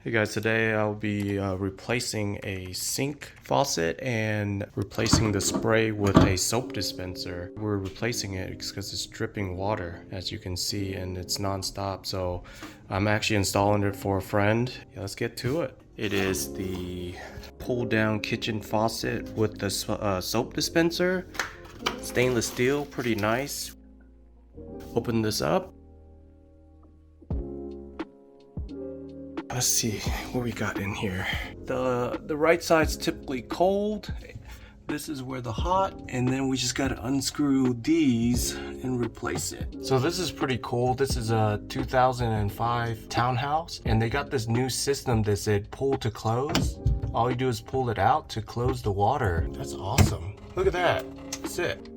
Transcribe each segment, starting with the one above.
Hey guys, today I'll be replacing a sink faucet and replacing the spray with a soap dispenser. We're replacing it because it's dripping water, as you can see, and it's non-stop. So I'm actually installing it for a friend. Yeah, let's get to it. It is the pull-down kitchen faucet with the soap dispenser. Stainless steel, pretty nice. Open this up. Let's see what we got in here. The right side's typically cold. This is where the hot, and then we just gotta unscrew these and replace it. So this is pretty cool. This is a 2005 townhouse, and they got this new system that said pull to close. All you do is pull it out to close the water. That's awesome. Look at that. That's it.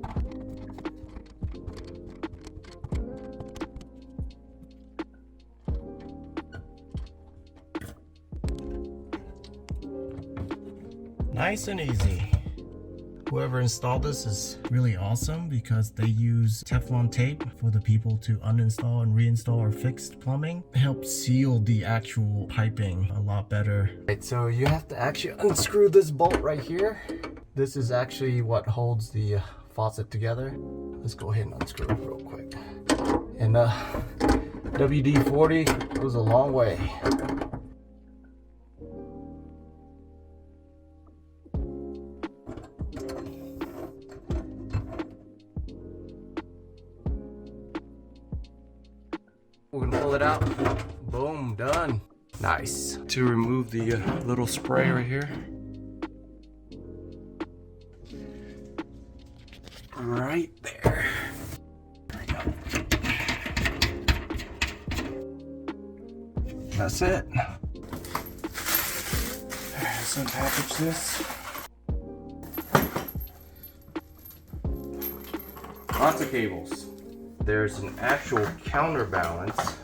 Nice and easy. Whoever installed this is really awesome because they use Teflon tape for the people to uninstall and reinstall our fixed plumbing. It helps seal the actual piping a lot better. Right, so you have to actually unscrew this bolt right here. This is actually what holds the faucet together. Let's go ahead and unscrew it real quick. And WD-40 goes a long way. We're gonna pull it out. Boom, done. Nice. To remove the little spray right here. Right there. There we go. That's it. Let's unpackage this. Lots of cables. There's an actual counterbalance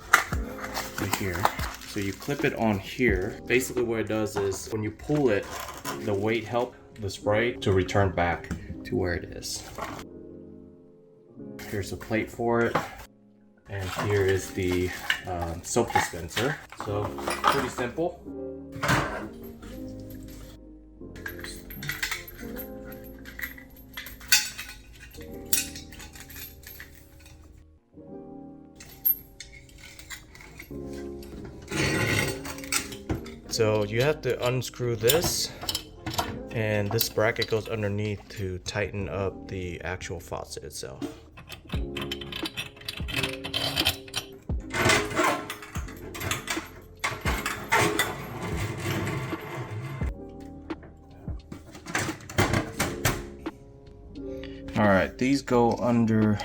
right here. So you clip it on here. Basically what it does is when you pull it, the weight helps the spray to return back to where it is. Here's a plate for it. And here is the soap dispenser. So pretty simple. So you have to unscrew this, and this bracket goes underneath to tighten up the actual faucet itself. Alright, these go under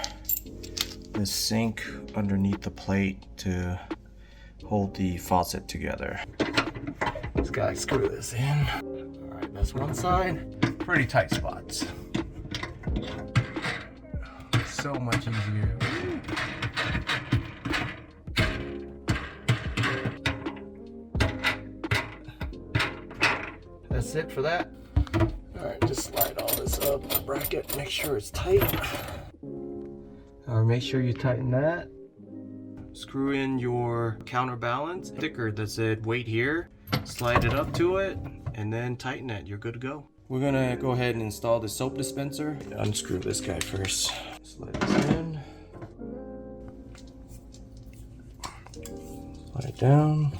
the sink underneath the plate to hold the faucet together. Just gotta screw this in. Alright, that's one side. Pretty tight spots. So much easier. That's it for that. Alright, just slide all this up the bracket, make sure it's tight. Make sure you tighten that. Screw in your counterbalance sticker that said wait here. Slide it up to it and then tighten it. You're good to go. We're gonna go ahead and install the soap dispenser. Unscrew this guy first. Slide this in. Slide it down.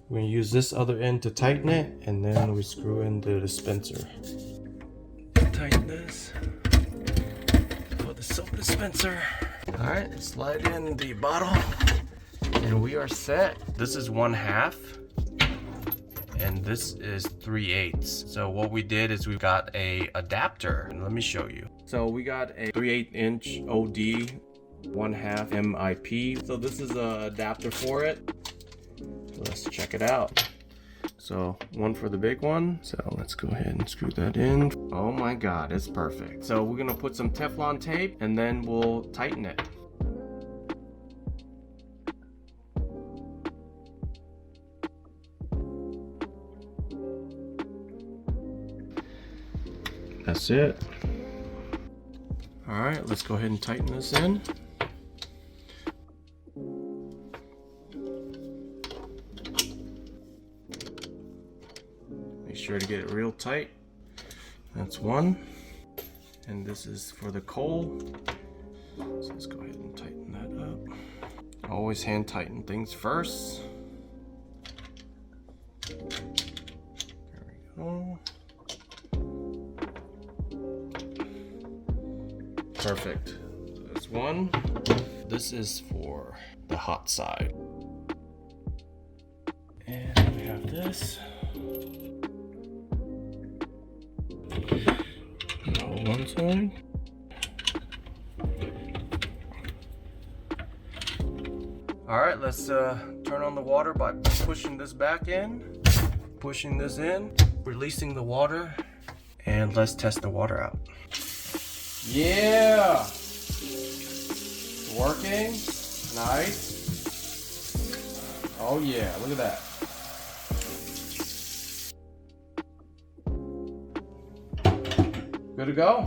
We're gonna use this other end to tighten it, and then we screw in the dispenser. Tighten this for the soap dispenser. All right, slide in the bottle, and we are set. This is 1/2, and this is 3/8. So what we did is we got a adapter, and let me show you. So we got a 3/8 inch OD 1/2 MIP. So this is an adapter for it. So let's check it out. So one for the big one. So let's go ahead and screw that in. Oh my God, it's perfect. So we're gonna put some Teflon tape and then we'll tighten it. That's it. All right, let's go ahead and tighten this in. sure to get it real tight. That's one. And this is for the coal. So let's go ahead and tighten that up. Always hand tighten things first. There we go. Perfect. So that's one. This is for the hot side. And we have this. Hold one side. Alright, let's turn on the water by pushing this back in, pushing this in, releasing the water, and let's test the water out. Yeah! Working. Nice. Oh yeah, look at that. Good to go.